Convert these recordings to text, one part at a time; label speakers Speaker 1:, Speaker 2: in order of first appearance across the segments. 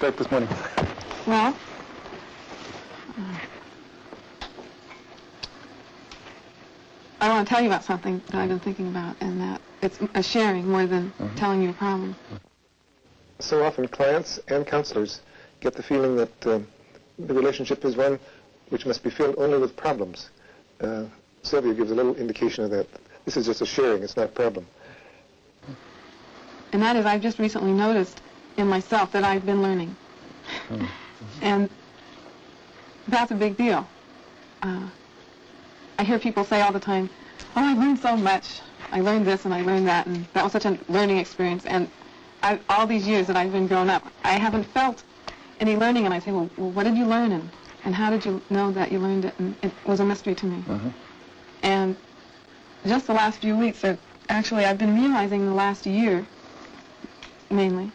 Speaker 1: Break this morning.
Speaker 2: Well, I want to tell you about something that I've been thinking about, and that it's a sharing more than telling you a problem.
Speaker 3: So often clients and counselors get the feeling that the relationship is one which must be filled only with problems. Sylvia gives a little indication of that. This is just a sharing, it's not a problem.
Speaker 2: And that is, I've just recently noticed in myself that I've been learning. And that's a big deal. I hear people say all the time, oh, I learned so much. I learned this and I learned that, and that was such a learning experience. And all these years that I've been grown up, I haven't felt any learning. And I say, well, what did you learn? And how did you know that you learned it? And it was a mystery to me. And just the last few weeks, actually I've been realizing the last year, mainly,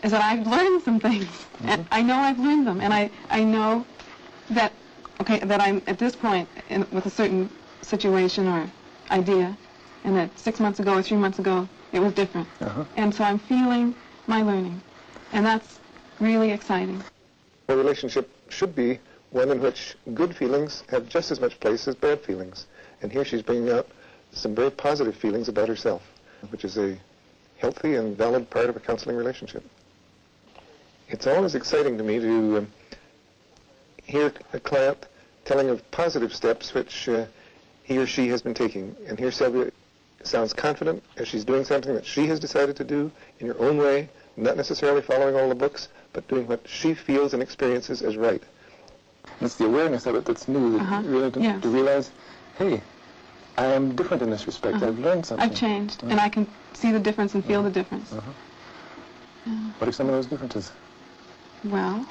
Speaker 2: is that I've learned some things. And I know I've learned them. And I know that, okay, that I'm at this point with a certain situation or idea, and that 6 months ago or 3 months ago, it was different. And so I'm feeling my learning. And that's really exciting.
Speaker 3: A relationship should be one in which good feelings have just as much place as bad feelings. And here she's bringing out some very positive feelings about herself, which is a healthy and valid part of a counseling relationship. It's always exciting to me to hear a client telling of positive steps which he or she has been taking. And here Sylvia sounds confident as she's doing something that she has decided to do in her own way, not necessarily following all the books, but doing what she feels and experiences as right.
Speaker 1: It's the awareness of it that's new, that really to realize, hey, I am different in this respect. I've learned something.
Speaker 2: I've changed, and I can see the difference and feel the difference.
Speaker 1: What are some of those differences?
Speaker 2: Well,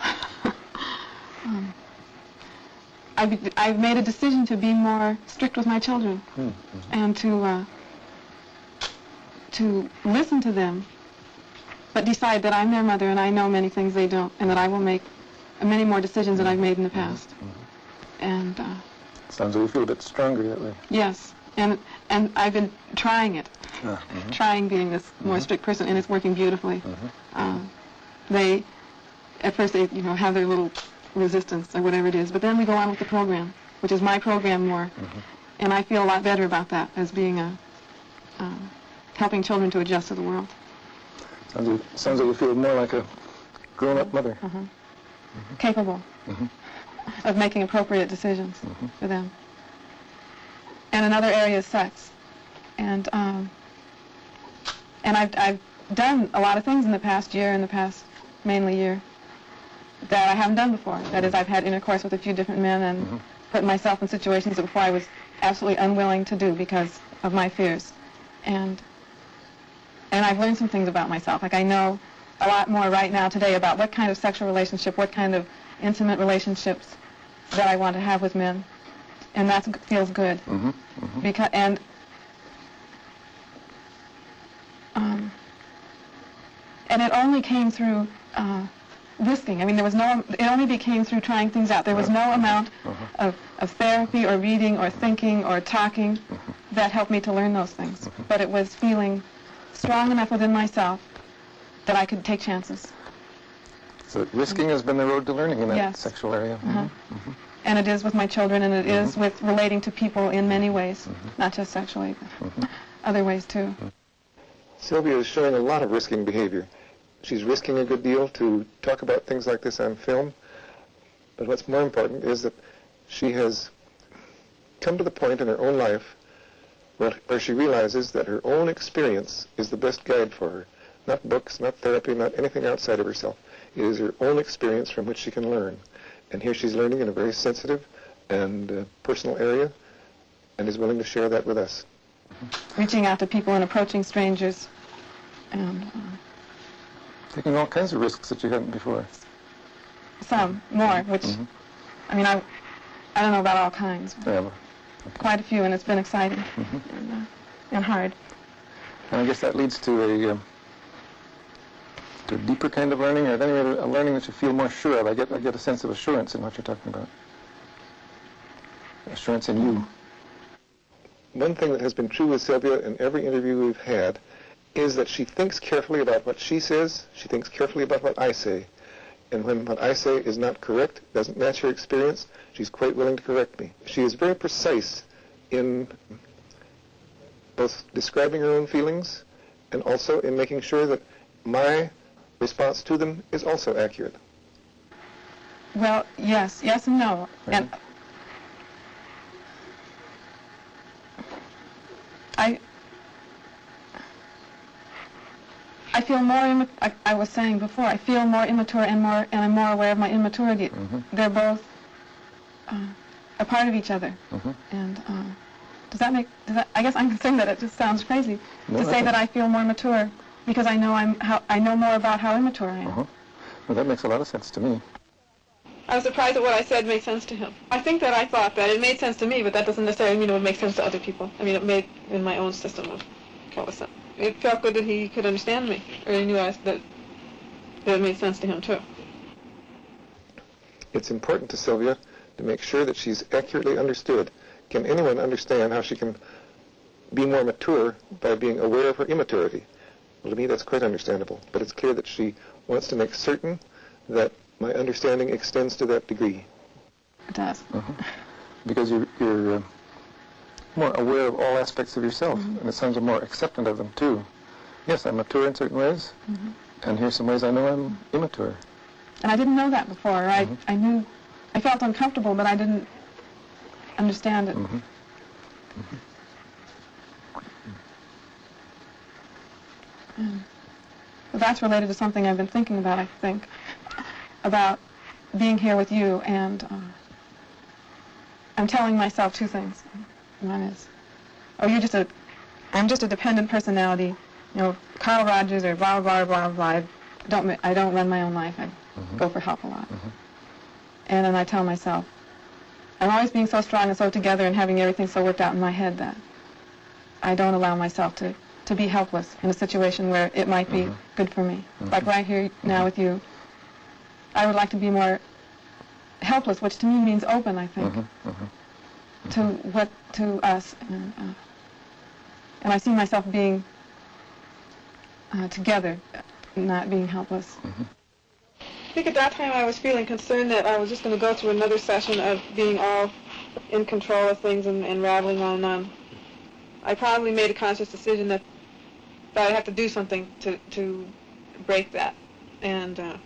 Speaker 2: I've made a decision to be more strict with my children and to listen to them, but decide that I'm their mother and I know many things they don't, and that I will make many more decisions than I've made in the past. And
Speaker 1: sounds like you feel a bit stronger that way.
Speaker 2: Yes, and I've been trying it, trying being this more strict person, and it's working beautifully. They, at first, they have their little resistance or whatever it is, but then we go on with the program, which is my program more, and I feel a lot better about that as being helping children to adjust to the world.
Speaker 1: Sounds like you feel more like a grown-up mother.
Speaker 2: Capable of making appropriate decisions for them. And another area is sex. And I've done a lot of things in the past year, mainly year, that I haven't done before. That is, I've had intercourse with a few different men and put myself in situations that before I was absolutely unwilling to do because of my fears. And I've learned some things about myself. Like I know a lot more right now today about what kind of sexual relationship, what kind of intimate relationships that I want to have with men. And that feels good. Because, and it only came through risking. I mean, it only became through trying things out. There was no amount of therapy or reading or thinking or talking that helped me to learn those things. But it was feeling strong enough within myself that I could take chances.
Speaker 1: So risking has been the road to learning in that sexual area.
Speaker 2: And it is with my children, and it is with relating to people in many ways, not just sexually, but other ways too.
Speaker 3: Sylvia is showing a lot of risking behavior. She's risking a good deal to talk about things like this on film, but what's more important is that she has come to the point in her own life where she realizes that her own experience is the best guide for her. Not books, not therapy, not anything outside of herself. It is her own experience from which she can learn. And here she's learning in a very sensitive and personal area, and is willing to share that with us.
Speaker 2: Reaching out to people and approaching strangers, and
Speaker 1: taking all kinds of risks that you hadn't before.
Speaker 2: Some more, which I mean, I don't know about all kinds. But quite a few, and it's been exciting and hard.
Speaker 1: And I guess that leads to a deeper kind of learning, or a learning that you feel more sure of. I get a sense of assurance in what you're talking about. Assurance in you.
Speaker 3: One thing that has been true with Sylvia in every interview we've had is that she thinks carefully about what she says, she thinks carefully about what I say. And when what I say is not correct, doesn't match her experience, she's quite willing to correct me. She is very precise in both describing her own feelings and also in making sure that my response to them is also accurate.
Speaker 2: Well, yes and no.
Speaker 1: Right.
Speaker 2: And I feel more, I was saying before, I feel more immature and I'm more aware of my immaturity.
Speaker 1: Mm-hmm.
Speaker 2: They're both a part of each other.
Speaker 1: Mm-hmm.
Speaker 2: And I guess I'm concerned that it just sounds crazy to say that I feel more mature because I know more about how immature I am.
Speaker 1: Uh-huh. Well, that makes a lot of sense to me.
Speaker 2: I was surprised that what I said made sense to him. I think that I thought that it made sense to me, but that doesn't necessarily mean it would make sense to other people. I mean, it made in my own system of what was that. It felt good that he could understand me, or he knew that it made sense to him too.
Speaker 3: It's important to Sylvia to make sure that she's accurately understood. Can anyone understand how she can be more mature by being aware of her immaturity? Well, to me, that's quite understandable. But it's clear that she wants to make certain that my understanding extends to that degree.
Speaker 2: It does.
Speaker 1: Uh-huh. Because you're more aware of all aspects of yourself,
Speaker 2: mm-hmm.
Speaker 1: and it sounds more acceptant of them, too. Yes, I'm mature in certain ways,
Speaker 2: mm-hmm.
Speaker 1: and here's some ways I know I'm immature.
Speaker 2: And I didn't know that before.
Speaker 1: Mm-hmm.
Speaker 2: I felt uncomfortable, but I didn't understand it.
Speaker 1: Mm-hmm. Mm-hmm.
Speaker 2: But that's related to something I've been thinking about, I think, about being here with you, and I'm telling myself two things. One is, I'm just a dependent personality, Carl Rogers or blah, blah, blah, blah. I don't run my own life. I
Speaker 1: mm-hmm.
Speaker 2: go for help a lot.
Speaker 1: Mm-hmm.
Speaker 2: And then I tell myself, I'm always being so strong and so together and having everything so worked out in my head that I don't allow myself to be helpless in a situation where it might be
Speaker 1: mm-hmm.
Speaker 2: good for me.
Speaker 1: Mm-hmm.
Speaker 2: Like right here now
Speaker 1: mm-hmm.
Speaker 2: with you, I would like to be more helpless, which to me means open, I think,
Speaker 1: mm-hmm. Mm-hmm.
Speaker 2: to us. And I see myself being together, not being helpless.
Speaker 1: Mm-hmm.
Speaker 2: I think at that time I was feeling concerned that I was just going to go through another session of being all in control of things and rattling on and on. I probably made a conscious decision that I have to do something to break that, and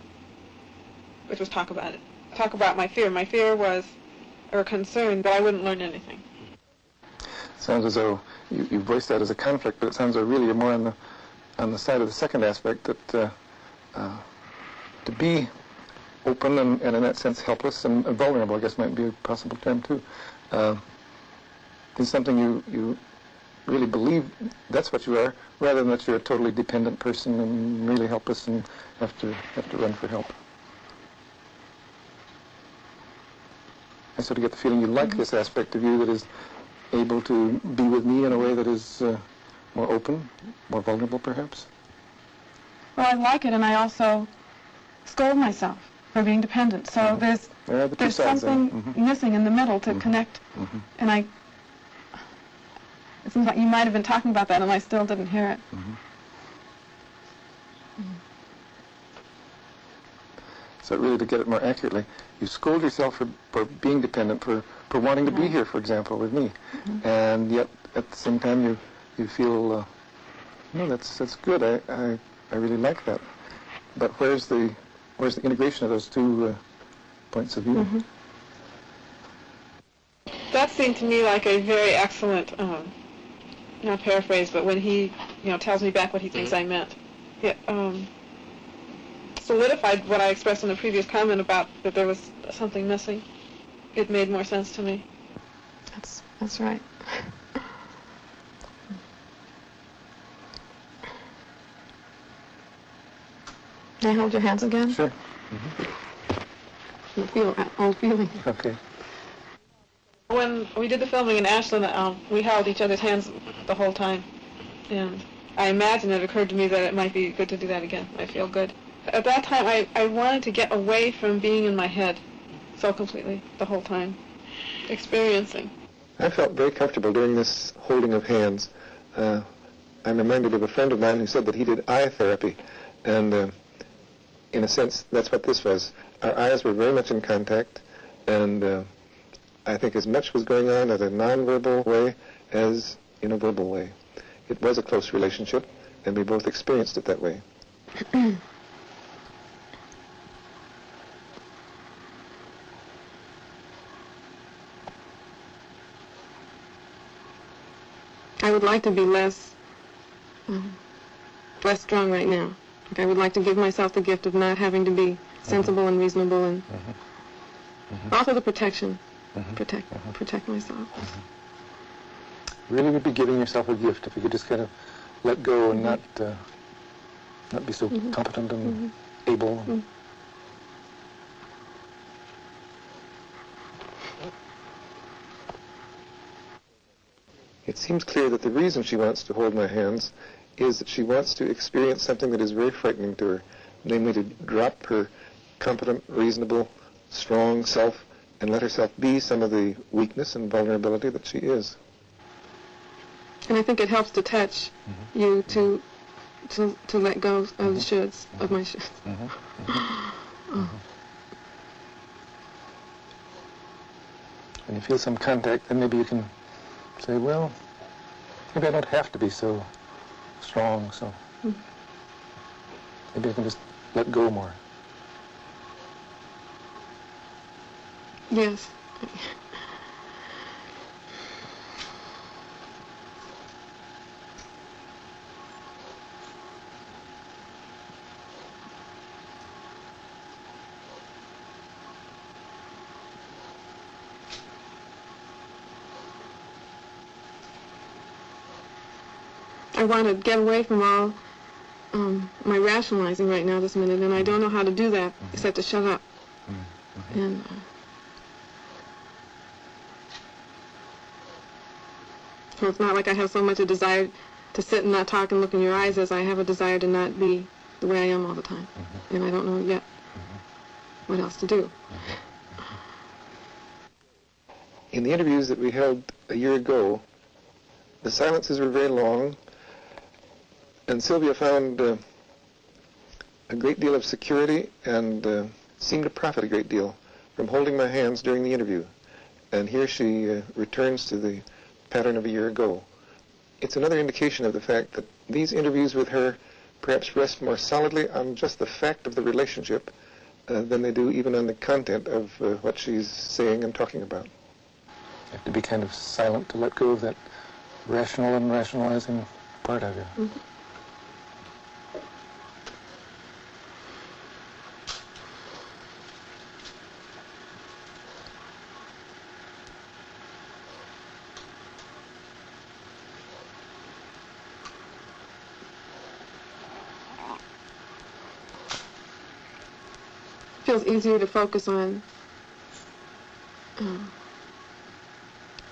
Speaker 2: which was talk about it. Talk about my fear. My fear was, or concern, that I wouldn't learn anything.
Speaker 1: Sounds as though you voiced that as a conflict, but it sounds like really you're more on the side of the second aspect, that to be open and in that sense helpless and vulnerable, I guess might be a possible term too, is something you really believe that's what you are, rather than that you're a totally dependent person and really helpless and have to run for help. I sort of get the feeling you like mm-hmm. this aspect of you that is able to be with me in a way that is more open, more vulnerable perhaps.
Speaker 2: Well, I like it, and I also scold myself for being dependent. So
Speaker 1: mm-hmm.
Speaker 2: there's something
Speaker 1: mm-hmm.
Speaker 2: missing in the middle to
Speaker 1: mm-hmm.
Speaker 2: connect,
Speaker 1: mm-hmm.
Speaker 2: and it seems like you might have been talking about that, and I still didn't hear it.
Speaker 1: Mm-hmm.
Speaker 2: Mm-hmm.
Speaker 1: So really, to get it more accurately, you scold yourself for being dependent, for wanting to be here, for example, with me,
Speaker 2: mm-hmm.
Speaker 1: and yet at the same time you feel, no, that's good. I really like that. But where's the integration of those two points of view?
Speaker 2: Mm-hmm. That seemed to me like a very excellent, not paraphrase, but when he, tells me back what he thinks I meant, it solidified what I expressed in the previous comment about that there was something missing. It made more sense to me. That's right. Can I hold your hands again?
Speaker 1: Sure. Mm-hmm.
Speaker 2: You feel that old feeling.
Speaker 1: Okay.
Speaker 2: When we did the filming in Ashland, we held each other's hands the whole time, and I imagine it occurred to me that it might be good to do that again. I feel good. At that time, I wanted to get away from being in my head so completely the whole time, experiencing.
Speaker 3: I felt very comfortable during this holding of hands. I'm reminded of a friend of mine who said that he did eye therapy, and in a sense, that's what this was. Our eyes were very much in contact, and I think as much was going on in a nonverbal way as in a verbal way. It was a close relationship, and we both experienced it that way.
Speaker 2: I would like to be less strong right now. Like I would like to give myself the gift of not having to be sensible and reasonable, and also the protection, protect myself.
Speaker 1: Really would be giving yourself a gift if you could just kind of let go and not be so competent and able.
Speaker 3: It seems clear that the reason she wants to hold my hands is that she wants to experience something that is very frightening to her, namely to drop her competent, reasonable, strong self and let herself be some of the weakness and vulnerability that she is.
Speaker 2: And I think it helps to touch you to let go of the shoulds, of my shoulds.
Speaker 1: When you feel some contact, then maybe you can say, well, maybe I don't have to be so strong, so maybe I can just let go more.
Speaker 2: Yes. I want to get away from all my rationalizing right now this minute, and I don't know how to do that except to shut up. And so it's not like I have so much a desire to sit and not talk and look in your eyes as I have a desire to not be the way I am all the time. And I don't know yet what else to do.
Speaker 3: In the interviews that we held a year ago, the silences were very long, and Sylvia found a great deal of security and seemed to profit a great deal from holding my hands during the interview. And here she returns to the pattern of a year ago. It's another indication of the fact that these interviews with her perhaps rest more solidly on just the fact of the relationship than they do even on the content of what she's saying and talking about.
Speaker 1: You have to be kind of silent to let go of that rational and rationalizing part of you.
Speaker 2: Feels easier to focus on in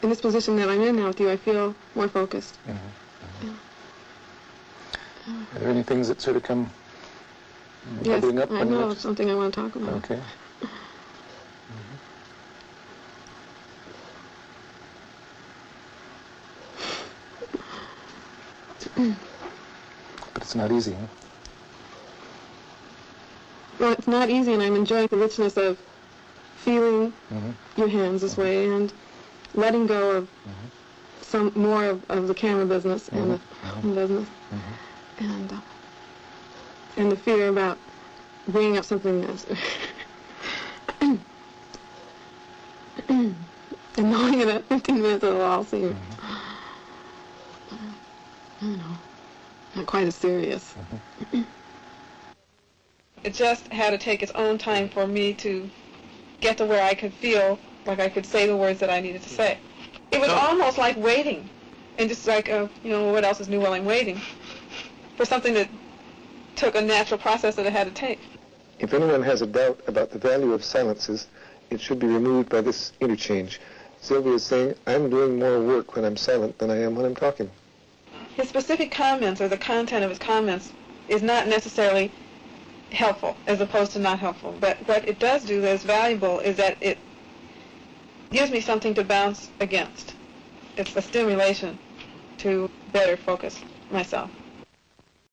Speaker 2: this position that I'm in now with you. I feel more focused.
Speaker 1: Are there any things that sort of come bubbling up?
Speaker 2: I know something I want to talk about.
Speaker 1: Okay. But it's not easy, huh?
Speaker 2: Well, it's not easy, and I'm enjoying the richness of feeling your hands this way and letting go of some more of the camera business and the film business and the fear about bringing up something that's and knowing that at 15 minutes it'll all seem I don't know, not quite as serious. It just had to take its own time for me to get to where I could feel like I could say the words that I needed to say. It was almost like waiting, and just like, what else is new while I'm waiting, for something that took a natural process that it had to take.
Speaker 3: If anyone has a doubt about the value of silences, it should be removed by this interchange. Sylvia is saying, I'm doing more work when I'm silent than I am when I'm talking.
Speaker 2: His specific comments or the content of his comments is not necessarily helpful as opposed to not helpful. But what it does do that is valuable is that it gives me something to bounce against. It's a stimulation to better focus myself.